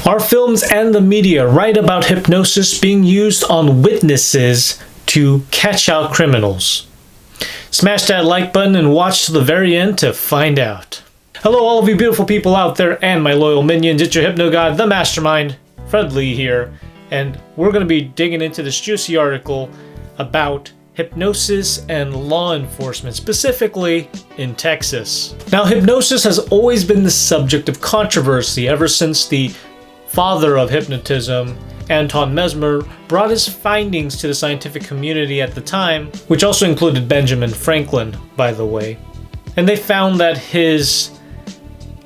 Are films and the media right about hypnosis being used on witnesses to catch out criminals? Smash that like button and watch to the very end to find out. Hello all of you beautiful people out there and my loyal minions, it's your Hypnogod, the Mastermind, Fred Lee here, and we're going to be digging into this juicy article about hypnosis and law enforcement, specifically in Texas. Now, hypnosis has always been the subject of controversy ever since the father of hypnotism, Anton Mesmer, brought his findings to the scientific community at the time, which also included Benjamin Franklin, by the way. And they found that his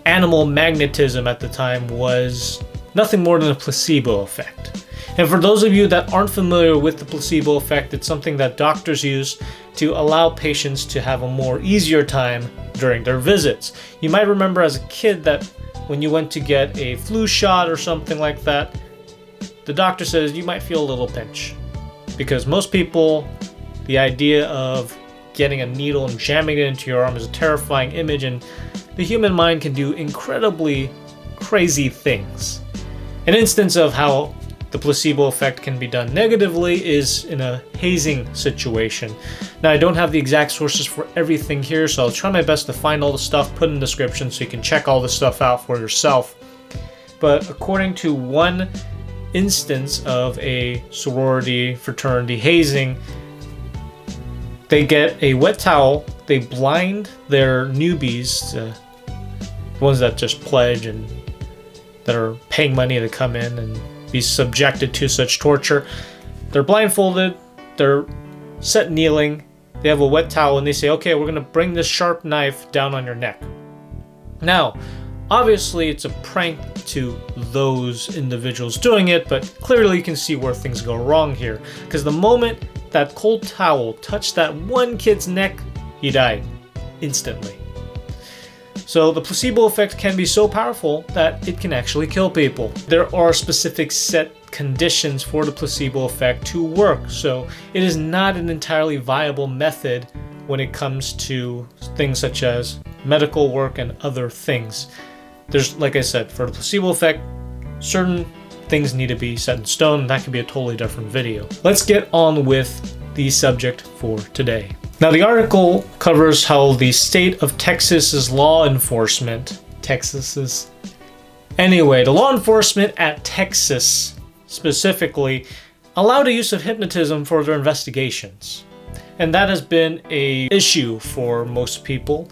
animal magnetism at the time was nothing more than a placebo effect. And for those of you that aren't familiar with the placebo effect, it's something that doctors use to allow patients to have a more easier time during their visits. You might remember as a kid that when you went to get a flu shot or something like that, the doctor says you might feel a little pinch. Because most people, the idea of getting a needle and jamming it into your arm is a terrifying image, and the human mind can do incredibly crazy things. An instance of how the placebo effect can be done negatively is in a hazing situation. Now, I don't have the exact sources for everything here, so I'll try my best to find all the stuff, put in the description so you can check all this stuff out for yourself. But according to one instance of a sorority, fraternity hazing, they get a wet towel, they blind their newbies, the ones that just pledge and that are paying money to come in and be subjected to such torture. They're blindfolded, they're set kneeling, they have a wet towel, and they say, okay, we're gonna bring this sharp knife down on your neck. Now, obviously it's a prank to those individuals doing it, but clearly you can see where things go wrong here. Because the moment that cold towel touched that one kid's neck, he died instantly. So the placebo effect can be so powerful that it can actually kill people. There are specific set conditions for the placebo effect to work, so it is not an entirely viable method when it comes to things such as medical work and other things. There's, like I said, for the placebo effect, certain things need to be set in stone, and that could be a totally different video. Let's get on with the subject for today. Now, the article covers how the state of Texas's law enforcement, the law enforcement at Texas specifically allowed the use of hypnotism for their investigations. And that has been an issue for most people,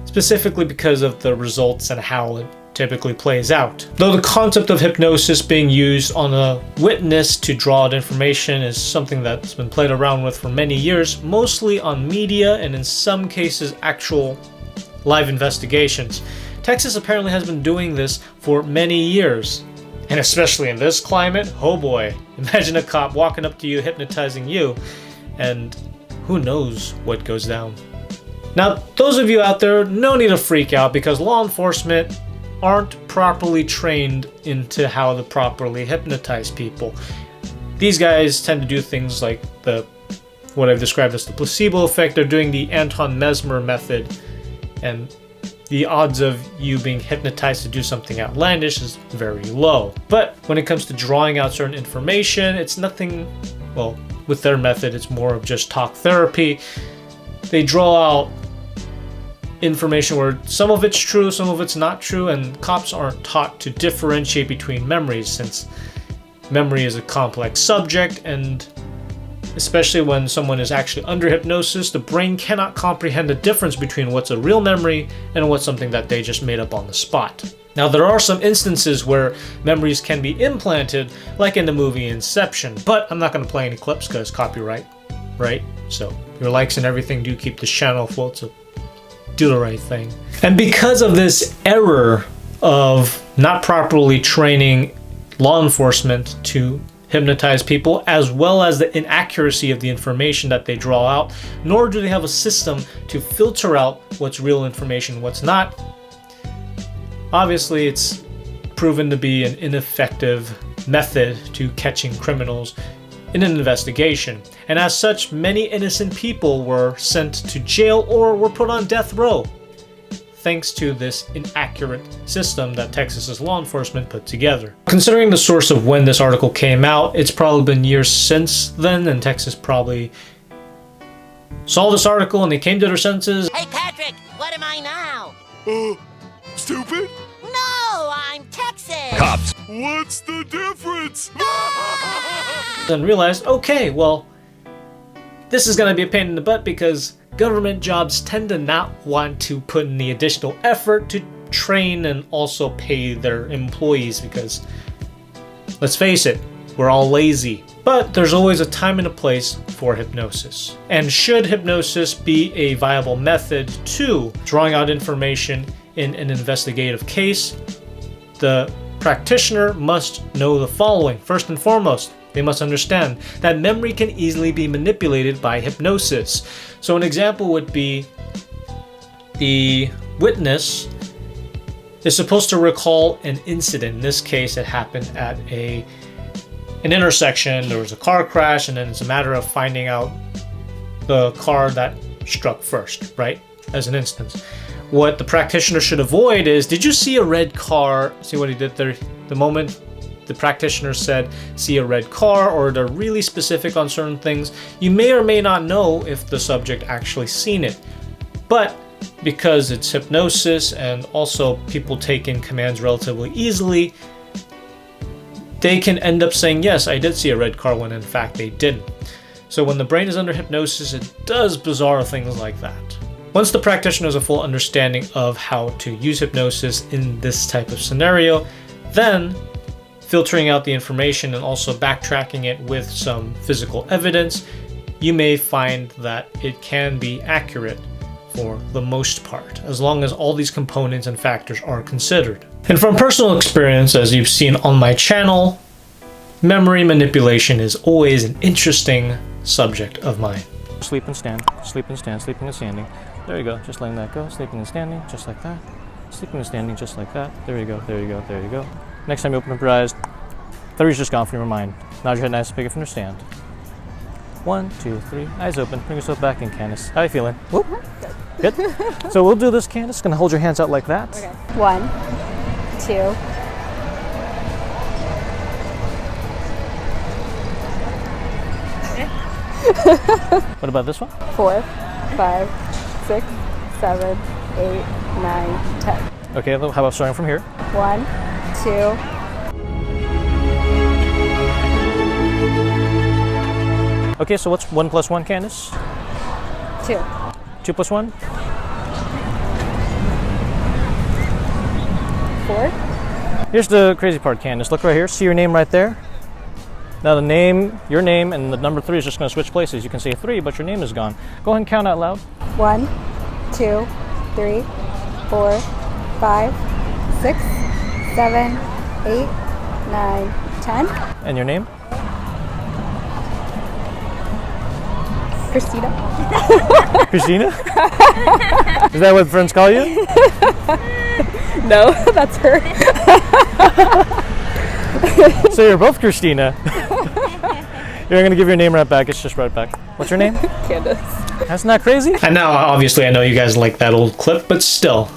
specifically because of the results and how it typically plays out. Though the concept of hypnosis being used on a witness to draw out information is something that's been played around with for many years, mostly on media and in some cases actual live investigations. Texas apparently has been doing this for many years. And especially in this climate, oh boy, imagine a cop walking up to you, hypnotizing you, and who knows what goes down. Now, those of you out there, no need to freak out because law enforcement aren't properly trained into how to properly hypnotize people. These guys tend to do things like what I've described as the placebo effect. They're doing the Anton Mesmer method, and the odds of you being hypnotized to do something outlandish is very low. But when it comes to drawing out certain information, it's nothing, well, with their method, it's more of just talk therapy. They draw out information where some of it's true, some of it's not true, and cops aren't taught to differentiate between memories, since memory is a complex subject, and especially when someone is actually under hypnosis, the brain cannot comprehend the difference between what's a real memory and what's something that they just made up on the spot. Now, there are some instances where memories can be implanted, like in the movie Inception, but I'm not going to play any clips because copyright, right? So your likes and everything do keep this channel afloat, so do the right thing. And because of this error of not properly training law enforcement to hypnotize people, as well as the inaccuracy of the information that they draw out, nor do they have a system to filter out what's real information, what's not, obviously it's proven to be an ineffective method to catching criminals in an investigation. And as such, many innocent people were sent to jail or were put on death row. thanks to this inaccurate system that Texas's law enforcement put together. Considering the source of when this article came out, it's probably been years since then, and Texas probably saw this article and they came to their senses. Hey Patrick, what am I now? Stupid? No, I'm Texas! Cops! What's the difference? And realized, okay, well, this is going to be a pain in the butt because government jobs tend to not want to put in the additional effort to train and also pay their employees because, let's face it, we're all lazy. But there's always a time and a place for hypnosis. And should hypnosis be a viable method to drawing out information in an investigative case, the practitioner must know the following. First and foremost, they must understand that memory can easily be manipulated by hypnosis. So an example would be the witness is supposed to recall an incident. In this case, it happened at an intersection. There was a car crash, and then it's a matter of finding out the car that struck first, right? As an instance. What the practitioner should avoid is, did you see a red car? See what he did there? The moment the practitioner said, see a red car, or they're really specific on certain things, you may or may not know if the subject actually seen it. But because it's hypnosis and also people take in commands relatively easily, they can end up saying, yes, I did see a red car, when in fact they didn't. So when the brain is under hypnosis, it does bizarre things like that. Once the practitioner has a full understanding of how to use hypnosis in this type of scenario, then filtering out the information and also backtracking it with some physical evidence, you may find that it can be accurate for the most part, as long as all these components and factors are considered. And from personal experience, as you've seen on my channel, memory manipulation is always an interesting subject of mine. Sleep and stand, sleeping and standing. There you go, just letting that go. Sleeping and standing, just like that. Sleeping and standing, just like that. There you go, there you go, there you go. Next time you open up your eyes, 3's just gone from your mind. Nod your head nice and big from your stand. 1, 2, 3, eyes open. Bring yourself back in, Candace. How you feeling? Whoop. Good. So we'll do this, Candace. Gonna hold your hands out like that. Okay. 1, 2. What about this one? 4, 5, 6, 7, 8, 9, 10. Okay, how about starting from here? 1, 2. Okay, so what's 1 plus 1, Candace? 2. 2 plus 1? 4. Here's the crazy part, Candace. Look right here. See your name right there? Now the name, your name, and the number 3 is just going to switch places. You can say 3, but your name is gone. Go ahead and count out loud. 1, 2, 3, 4, 5, 6, 7, 8, 9, 10. And your name? Christina. Christina? Is that what friends call you? No, that's her. So you're both Christina. You're going to give your name right back. It's just right back. What's your name? Candace. That's not crazy? And now, obviously, I know you guys like that old clip, but still.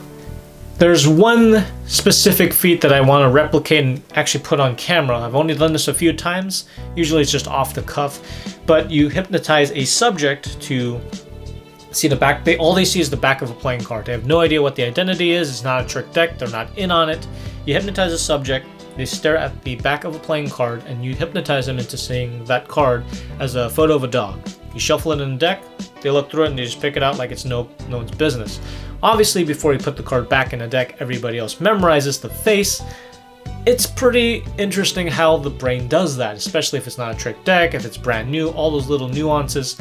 There's one specific feat that I want to replicate and actually put on camera. I've only done this a few times. Usually it's just off the cuff. But you hypnotize a subject to see the back. All they see is the back of a playing card. They have no idea what the identity is. It's not a trick deck. They're not in on it. You hypnotize a subject. They stare at the back of a playing card, and you hypnotize them into seeing that card as a photo of a dog. You shuffle it in the deck. They look through it and they just pick it out like it's no one's business. Obviously, before you put the card back in the deck, everybody else memorizes the face. It's pretty interesting how the brain does that, especially if it's not a trick deck, if it's brand new, all those little nuances.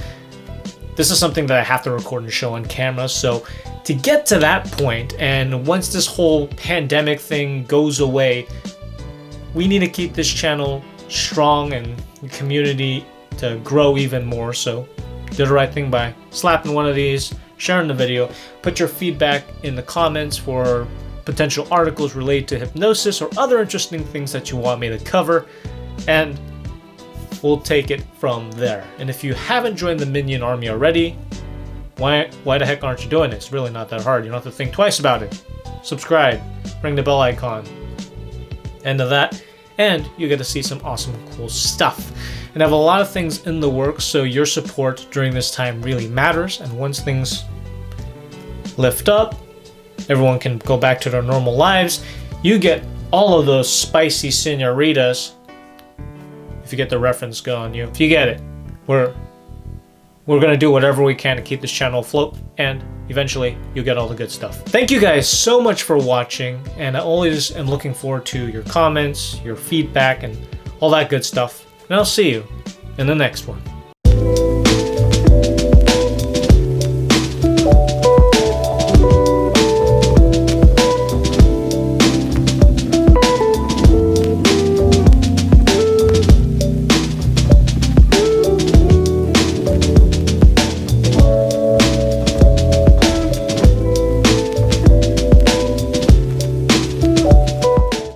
This is something that I have to record and show on camera. So to get to that point, and once this whole pandemic thing goes away, we need to keep this channel strong and the community to grow even more. So do the right thing by slapping one of these, sharing the video, put your feedback in the comments for potential articles related to hypnosis or other interesting things that you want me to cover, and we'll take it from there. And if you haven't joined the Minion Army already, Why the heck aren't you doing it? It's really not that hard. You don't have to think twice about it. Subscribe, ring the bell icon. End of that. And you get to see some awesome, cool stuff. And I have a lot of things in the works, so your support during this time really matters. And once things lift up, everyone can go back to their normal lives. You get all of those spicy senoritas. If you get the reference going, if you get it, we're gonna do whatever we can to keep this channel afloat, and eventually you'll get all the good stuff. Thank you guys so much for watching, and I always am looking forward to your comments, your feedback, and all that good stuff. And I'll see you in the next one.